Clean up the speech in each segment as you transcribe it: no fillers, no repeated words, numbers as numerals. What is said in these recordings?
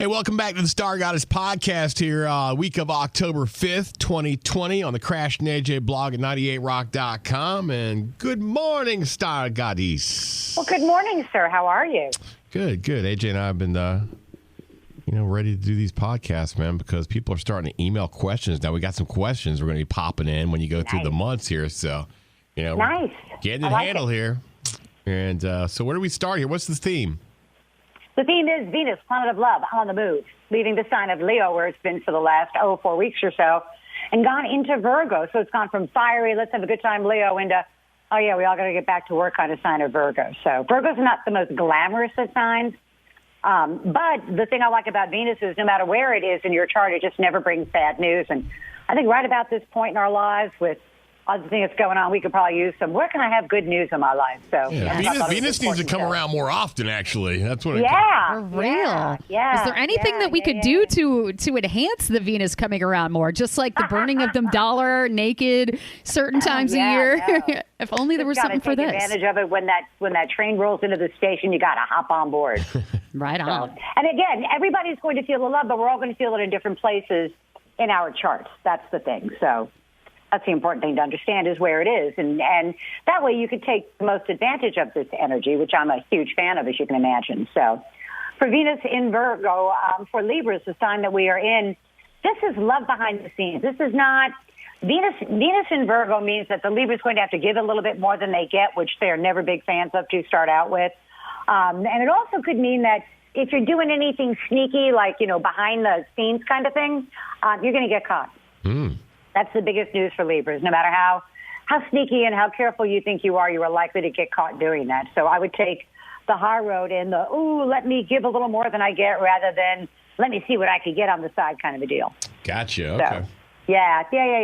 Hey, welcome back to the Star Goddess podcast here, week of October 5th, 2020 on the Crash and AJ blog at 98rock.com. And good morning, Star Goddess. Well, good morning, sir. How are you? Good. AJ and I have been, ready to do these podcasts, man, because people are starting to email questions. Now, we got some questions we're going to be popping in when you go through the months here. So, nice. We're getting it handled here. And so where do we start here? What's the theme? The theme is Venus, planet of love, on the move, leaving the sign of Leo, where it's been for the last, 4 weeks or so, and gone into Virgo. So it's gone from fiery, let's have a good time, Leo, into, oh, yeah, we all got to get back to work kind of sign of Virgo. So Virgo's not the most glamorous of signs. But the thing I like about Venus is no matter where it is in your chart, it just never brings bad news. And I think right about this point in our lives with other things that's going on, we could probably use some, where can I have good news in my life? So Venus needs to come around more often, actually. That's what For real. Yeah. Is there anything that we could do to enhance the Venus coming around more? Just like the burning of them dollar naked certain times a year. No. If only there was something for this. Take advantage of it when that train rolls into the station. You got to hop on board. Right on. So, and again, everybody's going to feel the love, but we're all going to feel it in different places in our charts. That's the thing. So that's the important thing to understand is where it is. And that way you could take the most advantage of this energy, which I'm a huge fan of, as you can imagine. So for Venus in Virgo, for Libras, the sign that we are in, this is love behind the scenes. This is not Venus in Virgo means that the Libra is going to have to give a little bit more than they get, which they're never big fans of to start out with. And it also could mean that if you're doing anything sneaky, like, behind the scenes kind of thing, you're going to get caught. That's the biggest news for Libras. No matter how sneaky and how careful you think you are likely to get caught doing that. So I would take the high road in the, let me give a little more than I get rather than let me see what I could get on the side kind of a deal. Gotcha. Okay. So, yeah.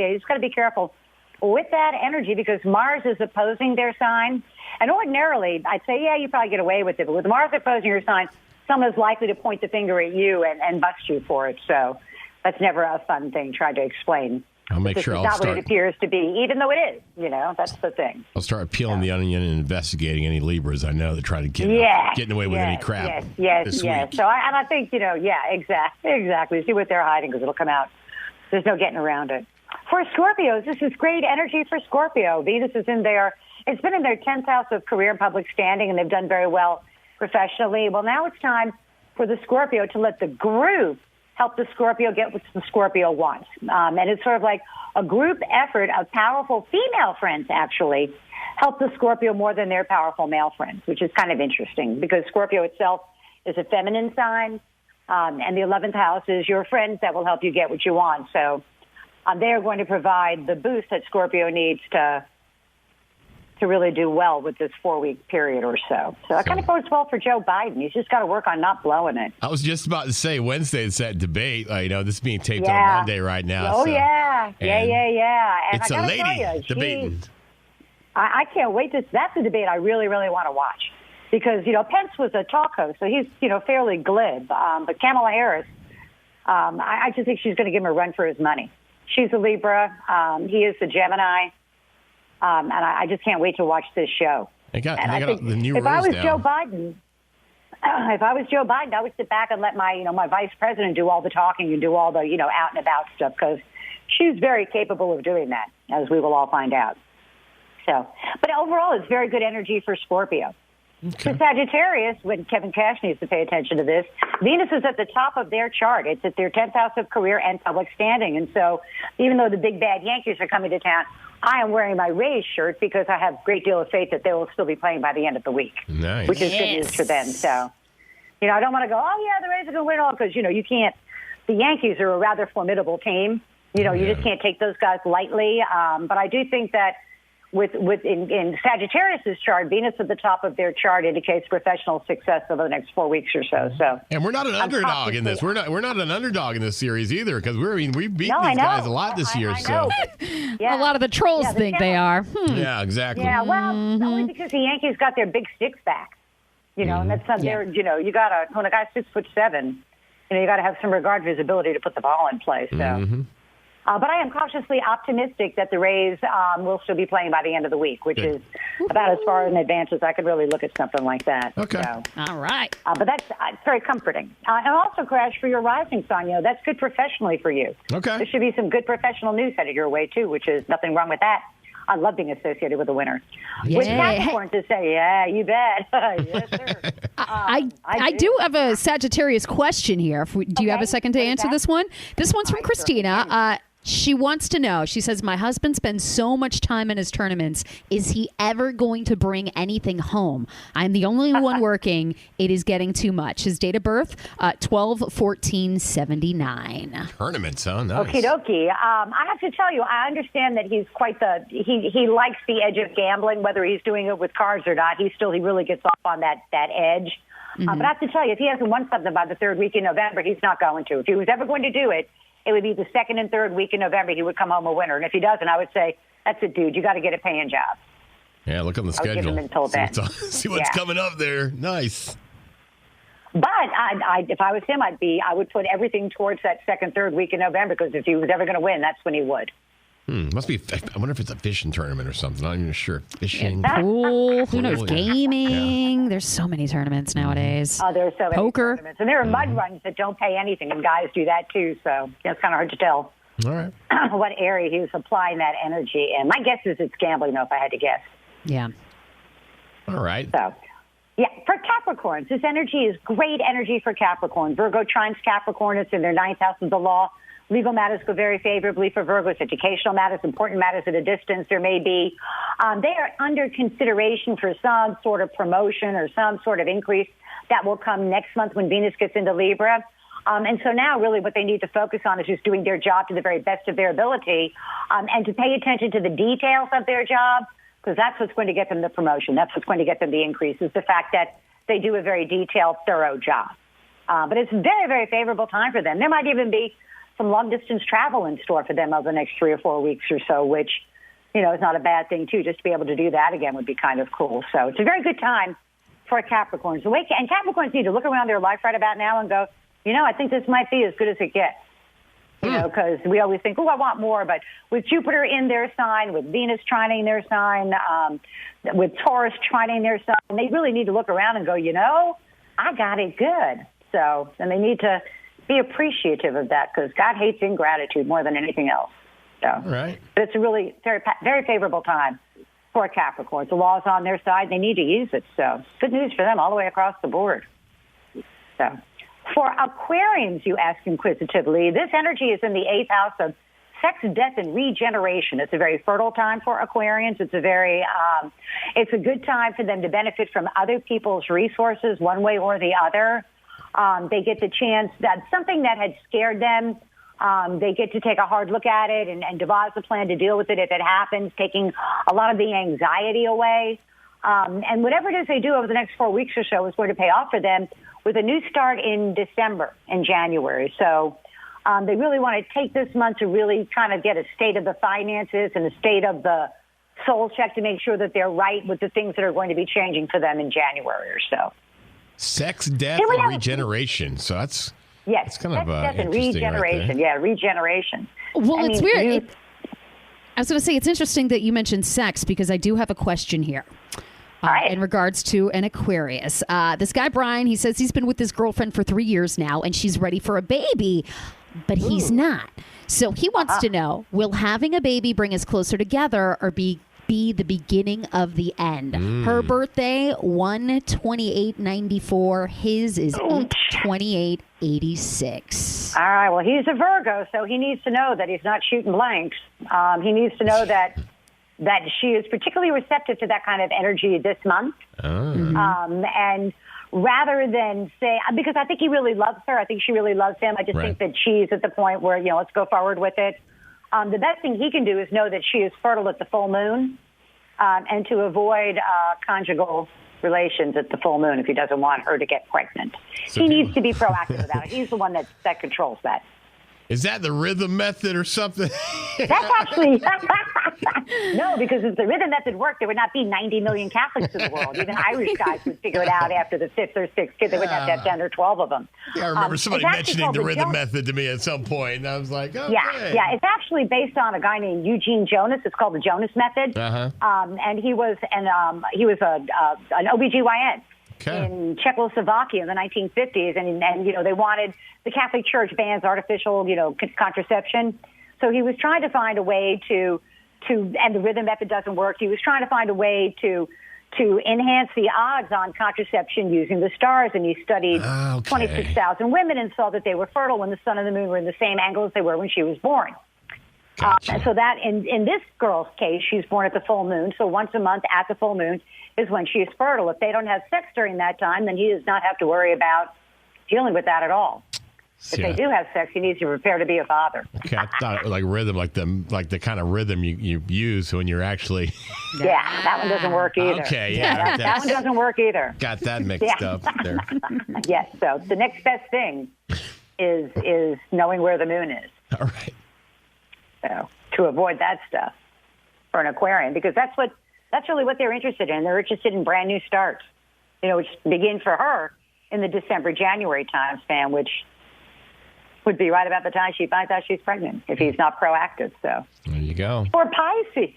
You just got to be careful with that energy because Mars is opposing their sign. And ordinarily, I'd say, you probably get away with it. But with Mars opposing your sign, someone's likely to point the finger at you and bust you for it. So that's never a fun thing trying to explain. I'll make sure I'll start. It's not start. what it appears to be, even though it is. That's the thing. I'll start peeling the onion and investigating any Libras I know that try to getting away with any crap. Yes. So I think, exactly. See what they're hiding because it'll come out. There's no getting around it. For Scorpios, this is great energy for Scorpio. Venus is in there. It's been in their 10th house of career and public standing, and they've done very well professionally. Well, now it's time for the Scorpio to let the group help the Scorpio get what the Scorpio wants. And it's sort of like a group effort of powerful female friends, actually, help the Scorpio more than their powerful male friends, which is kind of interesting because Scorpio itself is a feminine sign, and the 11th house is your friends that will help you get what you want. So they're going to provide the boost that Scorpio needs to really do well with this 4-week period or so. So it kind of bodes well for Joe Biden. He's just got to work on not blowing it. I was just about to say Wednesday is that debate. This is being taped on Monday right now. Oh, yeah. And it's a lady debating. I can't wait. That's a debate I really, really want to watch. Because, Pence was a talk host, so he's, fairly glib. But Kamala Harris, I just think she's going to give him a run for his money. She's a Libra. He is a Gemini. And I just can't wait to watch this show. They got the new rules if I was down. Joe Biden, I would sit back and let my vice president do all the talking and do all the, out and about stuff because she's very capable of doing that, as we will all find out. So, but overall, it's very good energy for Scorpio. Okay. For Sagittarius, when Kevin Cash needs to pay attention to this, Venus is at the top of their chart. It's at their 10th house of career and public standing. And so even though the big bad Yankees are coming to town, I am wearing my Rays shirt because I have a great deal of faith that they will still be playing by the end of the week. Nice. Which is good news for them. So, I don't want to go, the Rays are going to win all because, you can't. The Yankees are a rather formidable team. You just can't take those guys lightly. But I do think that in Sagittarius' chart, Venus at the top of their chart indicates professional success over the next 4 weeks or so. And we're not an underdog in this. We're not an underdog in this series either because we've beaten these guys a lot this year. So a lot of the trolls think they are. Yeah, exactly. Yeah, well, only because the Yankees got their big sticks back. And that's not their. You got when a guy's 6'7", you got to have some regard for his ability to put the ball in play. So. But I am cautiously optimistic that the Rays will still be playing by the end of the week, which is about as far in advance as I could really look at something like that. Okay. So, All right. but that's very comforting. And also, Crash, for your rising sign, that's good professionally for you. Okay. There should be some good professional news headed your way, too, which is nothing wrong with that. I love being associated with a winner. Yeah. With Capricorn to say, yeah, you bet. Yes, sir. I do have a Sagittarius question here. Do you have a second to answer this one? This one's from Christina. She wants to know, she says, my husband spends so much time in his tournaments. Is he ever going to bring anything home? I'm the only one working. It is getting too much. His date of birth, 12/14/79. Tournaments, huh? Nice. Okie dokie. I have to tell you, I understand that he's quite he likes the edge of gambling, whether he's doing it with cards or not. He really gets off on that edge. But I have to tell you, if he hasn't won something by the third week in November, he's not going to. If he was ever going to do it, it would be the second and third week in November he would come home a winner. And if he doesn't, I would say, that's it, dude. You got to get a paying job. Yeah, look on the schedule. I would give him until then. See what's coming up there. Nice. But if I was him, I would put everything towards that second, third week in November, because if he was ever going to win, that's when he would. Must be. I wonder if it's a fishing tournament or something. I'm not even sure. Fishing. Pool. Who knows? Gaming. Yeah. There's so many tournaments nowadays. Oh, there's so many Poker. tournaments. And there are mud runs that don't pay anything, and guys do that too. So it's kind of hard to tell All right. what area he was applying that energy in. My guess is it's gambling, though, if I had to guess. Yeah. All right. So, yeah, for Capricorns, this energy is great energy for Capricorn. Virgo trines Capricorn. It's in their ninth house of the law. Legal matters go very favorably for Virgos. Educational matters, important matters at a distance there may be. They are under consideration for some sort of promotion or some sort of increase that will come next month when Venus gets into Libra. And so now really what they need to focus on is just doing their job to the very best of their ability and to pay attention to the details of their job, because that's what's going to get them the promotion. That's what's going to get them the increase, is the fact that they do a very detailed, thorough job. But it's a very, very favorable time for them. There might even be some long-distance travel in store for them over the next 3 or 4 weeks or so, which, is not a bad thing, too. Just to be able to do that again would be kind of cool. So it's a very good time for Capricorns. And Capricorns need to look around their life right about now and go, I think this might be as good as it gets. Because we always think, I want more. But with Jupiter in their sign, with Venus trining their sign, with Taurus trining their sign, they really need to look around and go, I got it good. So, and they need to be appreciative of that, because God hates ingratitude more than anything else. So, right. But it's a really very, very favorable time for Capricorns. The law is on their side. They need to use it. So good news for them all the way across the board. So for Aquarians, you ask inquisitively, this energy is in the 8th house of sex, death, and regeneration. It's a very fertile time for Aquarians. It's it's a good time for them to benefit from other people's resources one way or the other. They get the chance that something that had scared them, they get to take a hard look at it and devise a plan to deal with it if it happens, taking a lot of the anxiety away. And whatever it is they do over the next 4 weeks or so is going to pay off for them with a new start in December and January. So they really want to take this month to really kind of get a state of the finances and a state of the soul check to make sure that they're right with the things that are going to be changing for them in January or so. Sex, death, and regeneration. So that's kind of death, and interesting regeneration. Right there. Yeah, regeneration. Well, it's weird. I was going to say, it's interesting that you mentioned sex, because I do have a question here. In regards to an Aquarius. This guy, Brian, he says he's been with his girlfriend for 3 years now, and she's ready for a baby, but he's not. So he wants to know, will having a baby bring us closer together or be the beginning of the end? Her birthday, 1/28/94. His is 8/28/86. All right. Well, he's a Virgo, so he needs to know that he's not shooting blanks. He needs to know that she is particularly receptive to that kind of energy this month. And rather than say, because I think he really loves her, I think she really loves him. I just think that she's at the point where, let's go forward with it. The best thing he can do is know that she is fertile at the full moon, and to avoid conjugal relations at the full moon if he doesn't want her to get pregnant. So he needs to be proactive about it. He's the one that controls that. Is that the rhythm method or something? That's actually No, because if the rhythm method worked, there would not be 90 million Catholics in the world. Even Irish guys would figure it out after the fifth or sixth kid. They wouldn't have to have 10 or 12 of them. Yeah, I remember somebody mentioning the rhythm method to me at some point, and I was like, okay. Yeah. It's actually based on a guy named Eugene Jonas. It's called the Jonas method. And he was an OBGYN. Okay. In Czechoslovakia in the 1950s, and they wanted the Catholic Church bans artificial contraception, so he was trying to find a way to and the rhythm method doesn't work. He was trying to find a way to enhance the odds on contraception using the stars, and he studied 26,000 women and saw that they were fertile when the sun and the moon were in the same angle as they were when she was born. Gotcha. So that in this girl's case, she's born at the full moon. So once a month at the full moon is when she is fertile. If they don't have sex during that time, then he does not have to worry about dealing with that at all. If they do have sex, he needs to prepare to be a father. Okay, I thought it was like rhythm, like the kind of rhythm you use when you're actually. Yeah, that one doesn't work either. Okay, yeah, that one doesn't work either. Got that mixed up there. Yes. So the next best thing is knowing where the moon is. All right. So to avoid that stuff for an Aquarian, because that's really what they're interested in. They're interested in brand new starts, which begin for her in the December-January time span, which would be right about the time she finds out she's pregnant if he's not proactive. So there you go. For Pisces,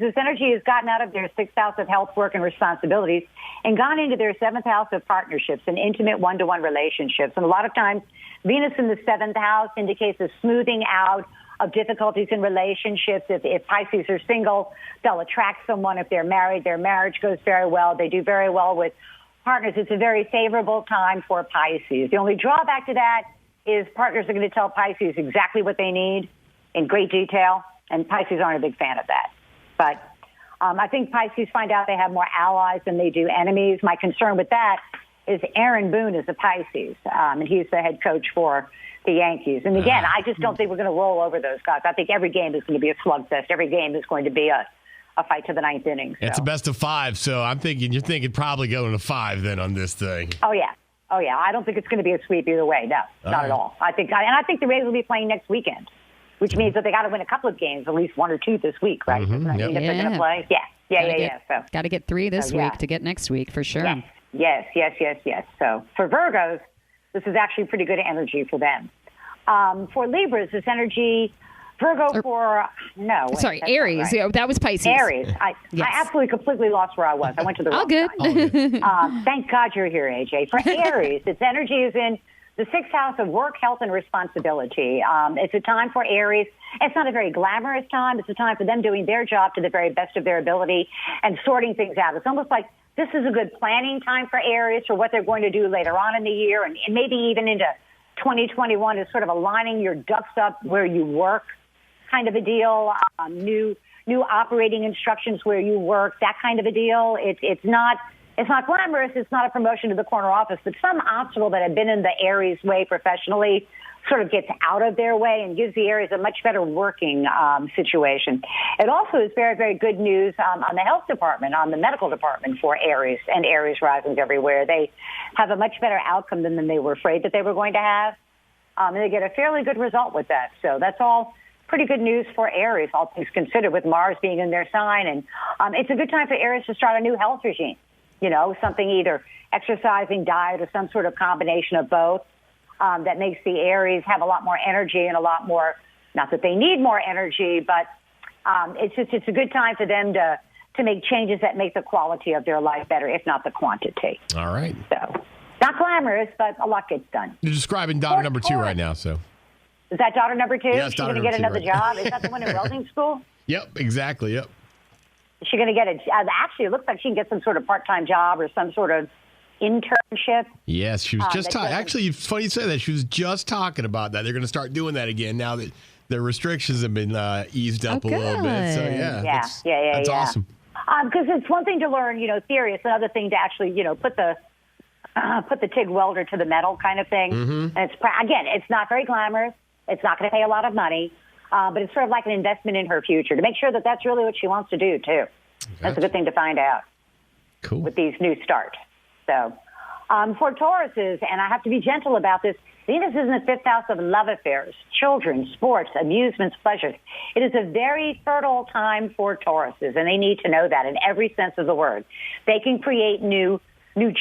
this energy has gotten out of their sixth house of health, work, and responsibilities and gone into their seventh house of partnerships and intimate one-to-one relationships. And a lot of times, Venus in the seventh house indicates a smoothing out of difficulties in relationships. If Pisces are single, they'll attract someone. If they're married, their marriage goes very well. They do very well with partners. It's a very favorable time for Pisces. The only drawback to that is partners are going to tell Pisces exactly what they need in great detail, and Pisces aren't a big fan of that. But I think Pisces find out they have more allies than they do enemies. My concern with that is Aaron Boone is a Pisces, and he's the head coach for the Yankees. And again, I just don't think we're going to roll over those guys. I think every game is going to be a slugfest. Every game is going to be a fight to the ninth inning. So. It's a best of five, so you're thinking probably going to five then on this thing. Oh yeah. I don't think it's going to be a sweep either way. No, not at all. I think the Rays will be playing next weekend, which means that they got to win a couple of games, at least one or two this week, right? Mm-hmm. If they're going to play, yeah. So got to get 3 this week to get next week for sure. Yes. So for Virgos, this is actually pretty good energy for them. For Libras, this energy, Aries. Right. Yeah, that was Pisces. Aries. I absolutely completely lost where I was. I went to the wrong good. side. Thank God you're here, AJ. For Aries, its energy is in the sixth house of work, health, and responsibility. It's a time for Aries. It's not a very glamorous time. It's a time for them doing their job to the very best of their ability and sorting things out. It's almost like this is a good planning time for Aries for what they're going to do later on in the year and maybe even into 2021 is sort of aligning your ducks up where you work kind of a deal, new operating instructions where you work, that kind of a deal. It's not glamorous. It's not a promotion to the corner office, but some obstacle that had been in the Aries way professionally sort of gets out of their way and gives the Aries a much better working situation. It also is very, very good news on the health department, on the medical department for Aries and Aries risings everywhere. They have a much better outcome than they were afraid that they were going to have, and they get a fairly good result with that. So that's all pretty good news for Aries, all things considered, with Mars being in their sign. And it's a good time for Aries to start a new health regime, something either exercising, diet, or some sort of combination of both. That makes the Aries have a lot more energy and a lot more, not that they need more energy, but it's a good time for them to make changes that make the quality of their life better, if not the quantity. All right. So not glamorous, but a lot gets done. You're describing daughter number 2 right now, so. Is that daughter number 2? Yes, Is she going to get another job? Is that the one in welding school? Yep, exactly, yep. Is she going to get actually, it looks like she can get some sort of part-time job or some sort of internship. Yes, she was just talking. Actually, it's funny you say that. She was just talking about that. They're going to start doing that again now that the restrictions have been eased up a little bit. So, that's awesome. Because it's one thing to learn, theory. It's another thing to actually, put the TIG welder to the metal kind of thing. Mm-hmm. And it's not very glamorous. It's not going to pay a lot of money, but it's sort of like an investment in her future to make sure that that's really what she wants to do, too. Gotcha. That's a good thing to find out. Cool. With these new starts. So For Tauruses, and I have to be gentle about this, Venus is in the 5th house of love affairs, children, sports, amusements, pleasures. It is a very fertile time for Tauruses, and they need to know that in every sense of the word. They can create new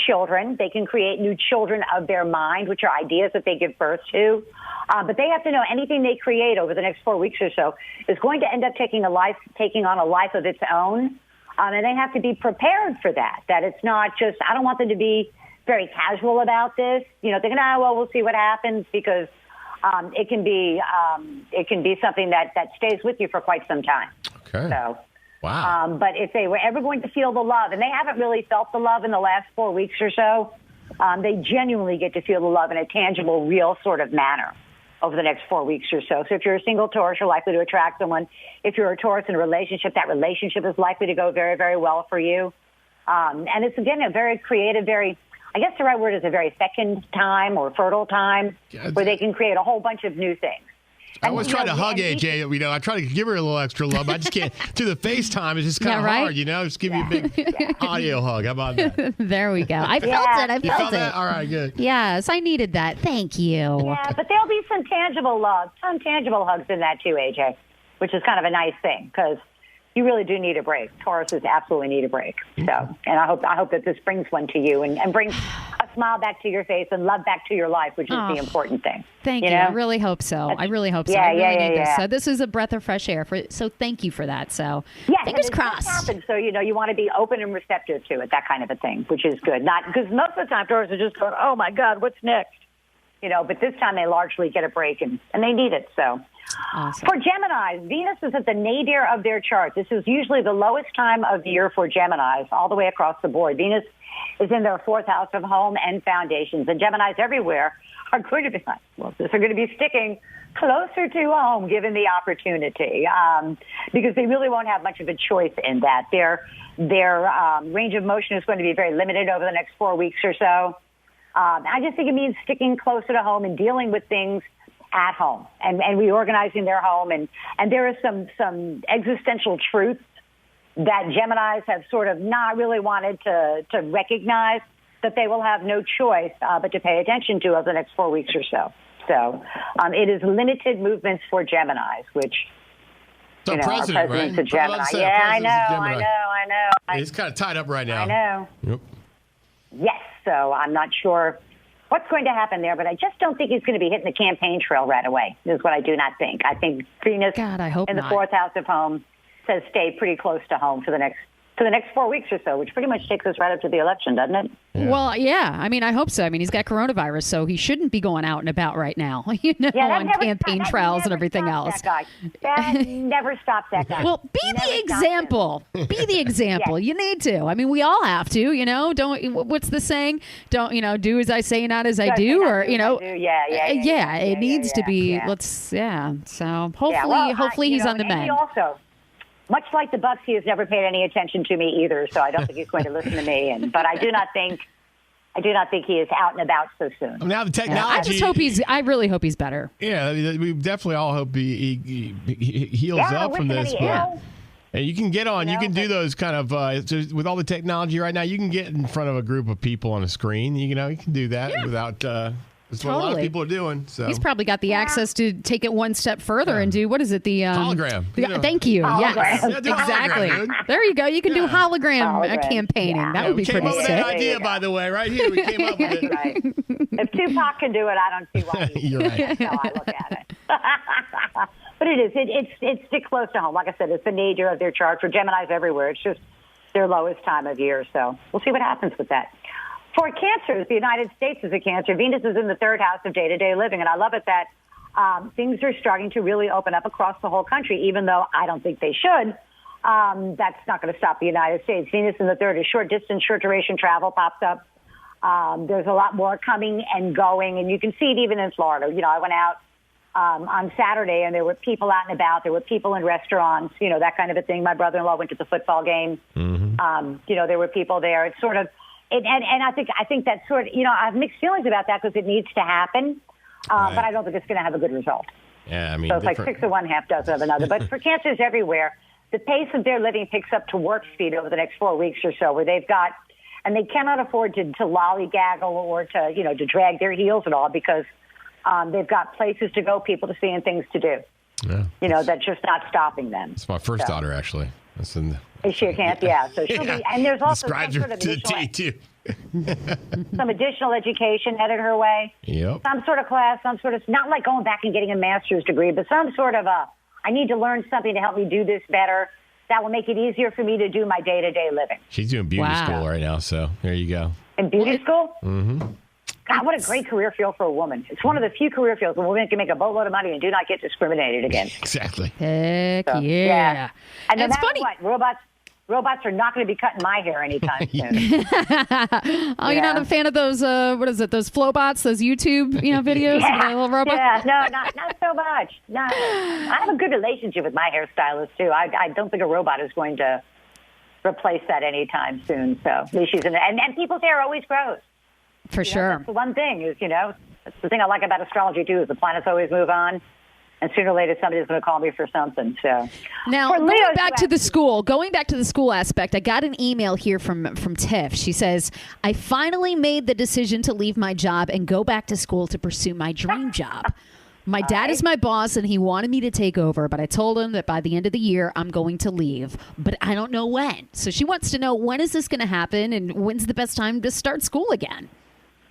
children. They can create new children of their mind, which are ideas that they give birth to. But they have to know anything they create over the next 4 weeks or so is going to end up taking on a life of its own. And they have to be prepared for that, that it's not just, I don't want them to be very casual about this, thinking, well, we'll see what happens, because it can be something that stays with you for quite some time. Okay. So, wow. But if they were ever going to feel the love, and they haven't really felt the love in the last 4 weeks or so, they genuinely get to feel the love in a tangible, real sort of manner over the next 4 weeks or so. So if you're a single Taurus, you're likely to attract someone. If you're a Taurus in a relationship, that relationship is likely to go very, very well for you. And it's, again, a very creative, I guess the right word is a very fecund time or fertile time where they can create a whole bunch of new things. I always try to hug AJ. I try to give her a little extra love. I just can't. Through the FaceTime, it's just kind of hard, Just give you a big audio hug. How about that? There we go. I felt it. You felt that? All right, good. Yes, I needed that. Thank you. Yeah, but there'll be some tangible love, some tangible hugs in that too, AJ, which is kind of a nice thing, because you really do need a break. Tauruses absolutely need a break. So, and I hope that this brings one to you and brings a smile back to your face and love back to your life, which is the important thing. Thank you. I really hope so. I really hope so. I really need this. So this is a breath of fresh air. So thank you for that. So fingers crossed. Happens. So, you want to be open and receptive to it, that kind of a thing, which is good. Not because most of the time Taurus are just going, oh my God, what's next? But this time they largely get a break and they need it. So. Awesome. For Geminis, Venus is at the nadir of their chart. This is usually the lowest time of the year for Geminis, all the way across the board. Venus is in their 4th house of home and foundations, and Geminis everywhere are going to be sticking closer to home given the opportunity, because they really won't have much of a choice in that. Their range of motion is going to be very limited over the next 4 weeks or so. I just think it means sticking closer to home and dealing with things at home and reorganizing their home. And there are some existential truths that Geminis have sort of not really wanted to recognize, that they will have no choice but to pay attention to over the next 4 weeks or so. So it is limited movements for Geminis, which, so president's right? a Gemini. Yeah, I know. He's kind of tied up right now. I know. Yep. Yes, so I'm not sure what's going to happen there, but I just don't think he's going to be hitting the campaign trail right away, is what I do not think. I think Venus in the 4th house of home says stay pretty close to home for the next 4 weeks or so, which pretty much takes us right up to the election, doesn't it? Yeah. Well, yeah. I mean, I hope so. I mean, he's got coronavirus, so he shouldn't be going out and about right now, on campaign trails and everything else. That never stops that guy. Well, be the example. Be the example. Yes. You need to. I mean, we all have to, Don't, what's the saying? Don't, do as I say, not as I do, or, Yeah, it needs to be, So hopefully he's on the mend. Also, much like the Bucks, he has never paid any attention to me either, so I don't think he's going to listen to me. But I do not think he is out and about so soon. Now the technology. I really hope he's better. Yeah, we definitely all hope he heals up from this. And you can get on. You can do those kind of with all the technology right now. You can get in front of a group of people on a screen. You can do that without. That's what a lot of people are doing. So he's probably got the access to take it one step further and do, what is it? The hologram. Thank you. Hologram. Yes, exactly. Hologram, there you go. You can do hologram campaigning. Yeah. That would be pretty sick. We came up with that idea, by the way, right here. We came up with it. Right. If Tupac can do it, I don't see why he You're right. That's how I look at it. But it is. It's stick close to home. Like I said, it's the nadir of their chart for Geminis everywhere. It's just their lowest time of year. So we'll see what happens with that. For Cancers, the United States is a Cancer. Venus is in the 3rd house of day-to-day living, and I love it that things are starting to really open up across the whole country, even though I don't think they should. That's not going to stop the United States. Venus in the 3rd is short-distance, short-duration travel pops up. There's a lot more coming and going, and you can see it even in Florida. I went out on Saturday, and there were people out and about. There were people in restaurants, that kind of a thing. My brother-in-law went to the football game. Mm-hmm. There were people there. It's sort of... And I think that's sort of, I have mixed feelings about that because it needs to happen, but I don't think it's going to have a good result. Yeah, I mean, so it's like 6 of one, half dozen of another. But for Cancers everywhere, the pace of their living picks up to warp speed over the next 4 weeks or so, where they've got and they cannot afford to lollygaggle or to drag their heels at all because they've got places to go, people to see, and things to do. Yeah. That's just not stopping them. It's my first daughter, actually. That's in Is she a camp? Yeah. So she'll be, and there's also describes some her sort of to the T, too. some additional education headed her way. Yep. Some sort of class, some sort of, not like going back and getting a master's degree, but some sort of I need to learn something to help me do this better. That will make it easier for me to do my day-to-day living. She's doing beauty school right now, so there you go. In beauty school? Mm-hmm. God, what a great career field for a woman. It's one of the few career fields where women can make a boatload of money and do not get discriminated against. Exactly. Heck yeah. And no it's matter funny. what, robots are not going to be cutting my hair anytime soon. You're not a fan of those, those Flowbots, those YouTube videos? Yeah. Little robots? Yeah, no, not so much. No, I have a good relationship with my hairstylist, too. I don't think a robot is going to replace that anytime soon. So at least she's in there. And people's hair always grows. For sure. That's the one thing is, that's the thing I like about astrology, too, is the planets always move on. And sooner or later, somebody's going to call me for something. So now, going back to the school aspect, I got an email here from Tiff. She says, I finally made the decision to leave my job and go back to school to pursue my dream job. My dad is my boss, and he wanted me to take over, but I told him that by the end of the year, I'm going to leave. But I don't know when. So she wants to know, when is this going to happen, and when's the best time to start school again?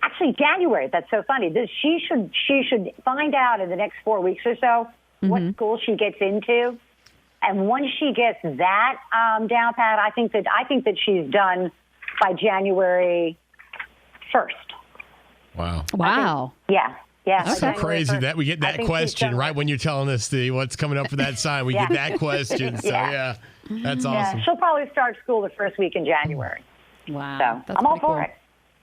Actually, January. That's so funny. She should find out in the next 4 weeks or so what school she gets into, and once she gets that down pat, I think that she's done by January 1st. Wow. Yeah. That's so crazy that we get that question right when you're telling us what's coming up for that sign. We get that question. So that's awesome. Yeah, she'll probably start school the first week in January. Wow. So I'm all for it.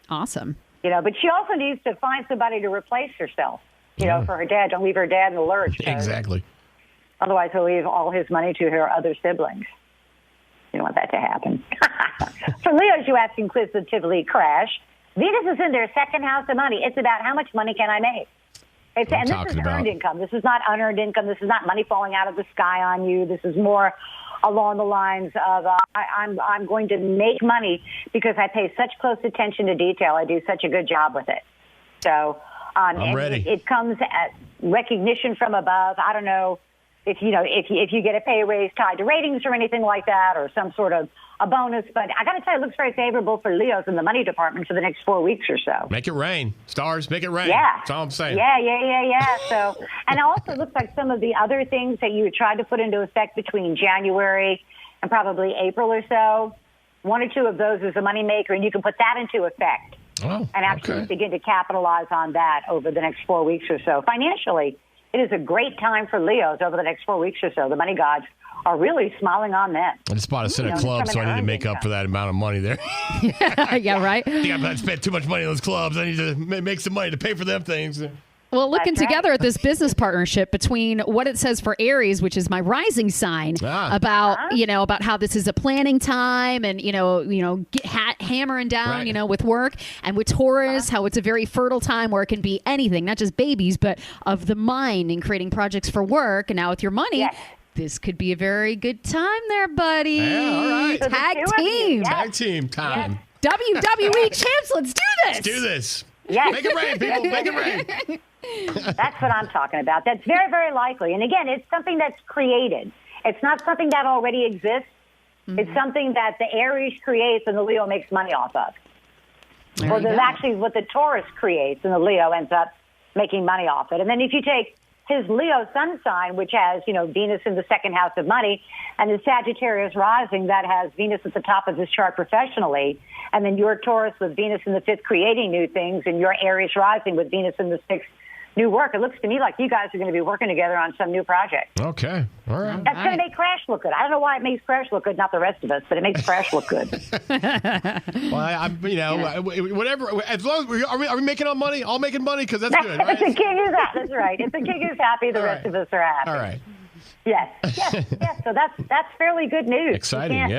Awesome. But she also needs to find somebody to replace herself, for her dad. Don't leave her dad in the lurch. Exactly. Otherwise, he'll leave all his money to her other siblings. You don't want that to happen. For Leo's, you ask inquisitively, Crash, Venus is in their second house of money. It's about how much money can I make? And this is earned income. This is not unearned income. This is not money falling out of the sky on you. This is more along the lines of I'm going to make money because I pay such close attention to detail. I do such a good job with it. So I'm ready. It comes at recognition from above. I don't know if you get a pay raise tied to ratings or anything like that, or some sort of a bonus. But I got to tell you, it looks very favorable for Leos in the money department for the next 4 weeks or so. Make it rain. Stars, make it rain. Yeah. That's all I'm saying. Yeah. So, and it also looks like some of the other things that you tried to put into effect between January and probably April or so, one or two of those is a moneymaker, and you can put that into effect. Oh, and actually begin to capitalize on that over the next 4 weeks or so. Financially, it is a great time for Leos over the next 4 weeks or so. The money gods are really smiling on them. I just bought a set of clubs, so I need to make up for that amount of money there. Yeah, right? I think I've spent too much money on those clubs. I need to make some money to pay for them things. Well, looking together at this business partnership between what it says for Aries, which is my rising sign, about how this is a planning time and hammering down, with work, and with Taurus, how it's a very fertile time where it can be anything, not just babies, but of the mind and creating projects for work. And now with your money. Yes. This could be a very good time there, buddy. Yeah, all right. Tag team. Yes. Tag team time. Yes. WWE champs, let's do this. Let's do this. Yes. Make it rain, people. Make it rain. That's what I'm talking about. That's very, very likely. And again, it's something that's created. It's not something that already exists. Mm-hmm. It's something that the Aries creates and the Leo makes money off of. Or there's actually what the Taurus creates and the Leo ends up making money off it. And then if you take his Leo sun sign, which has, Venus in the second house of money, and the Sagittarius rising that has Venus at the top of his chart professionally, and then your Taurus with Venus in the fifth creating new things, and your Aries rising with Venus in the sixth new work. It looks to me like you guys are going to be working together on some new project. Okay. All right. That's going to make Crash look good. I don't know why it makes Crash look good, not the rest of us, but it makes Crash look good. Well, whatever. As long as are we making on money? All making money because that's good, right? If the king is happy. That's right. If the king is happy, the rest of us are happy. All right. Yes. So that's fairly good news. Exciting,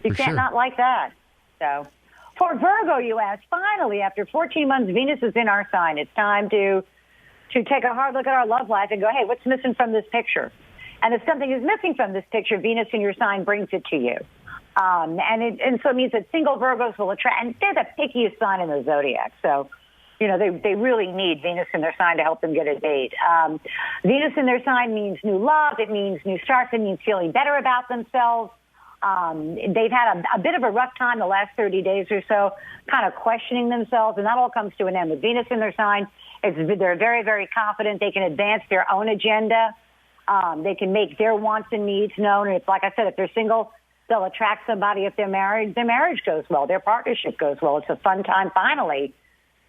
You can't not like that. So, for Virgo, you ask, finally, after 14 months, Venus is in our sign. It's time to take a hard look at our love life and go, hey, what's missing from this picture? And if something is missing from this picture, Venus in your sign brings it to you. And so it means that single Virgos will attract, and they're the pickiest sign in the zodiac. So, they really need Venus in their sign to help them get a date. Venus in their sign means new love. It means new starts. It means feeling better about themselves. They've had a bit of a rough time the last 30 days or so, kind of questioning themselves, and that all comes to an end. With Venus in their sign, they're very, very confident. They can advance their own agenda. They can make their wants and needs known. And it's like I said, if they're single, they'll attract somebody. If they're married, their marriage goes well. Their partnership goes well. It's a fun time, finally,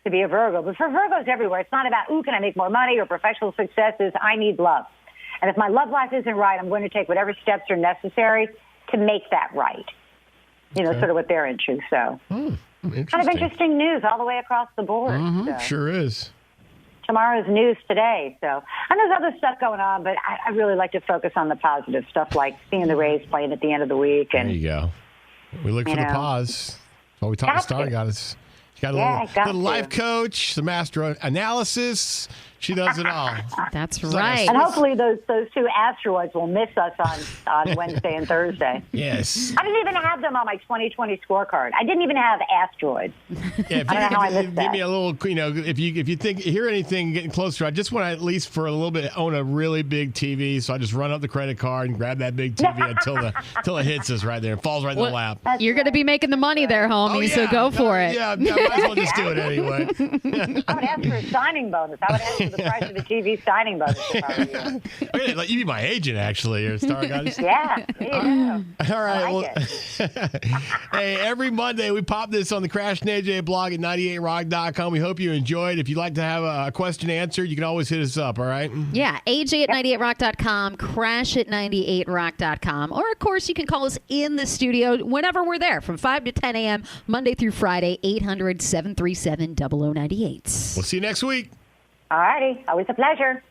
to be a Virgo. But for Virgos everywhere, it's not about, can I make more money or professional successes? I need love. And if my love life isn't right, I'm going to take whatever steps are necessary to make that right. Sort of what they're into. So kind of interesting news all the way across the board. So. Sure is. Tomorrow's news today. So, and there's other stuff going on, but I really like to focus on the positive stuff, like seeing the Rays playing at the end of the week. And there you go. We look for the pause. Well, we talked to Star Goddess. She got a little life coach, some astro analysis. She does it all. That's right. And hopefully those two asteroids will miss us on Wednesday and Thursday. Yes. I didn't even have them on my 2020 scorecard. I didn't even have asteroids. Yeah, I don't know how I missed that. Give me a little, if you hear anything getting closer, I just want to at least for a little bit own a really big TV. So I just run up the credit card and grab that big TV until it hits us right there and falls right in the lap. You're going to be making the money there, homie. So go for it. Yeah, I might as well just do it anyway. I would ask for a signing bonus. I would ask for the price of the TV signing bonus if I were you. Okay, like, you be my agent, actually, or Star Goddess. Yeah, all right. Like Hey, every Monday we pop this on the Crash and AJ blog at 98rock.com. We hope you enjoyed. If you'd like to have a question answered, you can always hit us up, all right? Yeah, AJ at 98rock.com, Crash at 98rock.com. Or, of course, you can call us in the studio whenever we're there from 5 to 10 a.m., Monday through Friday, 800-737-0098. We'll see you next week. All righty. Always a pleasure.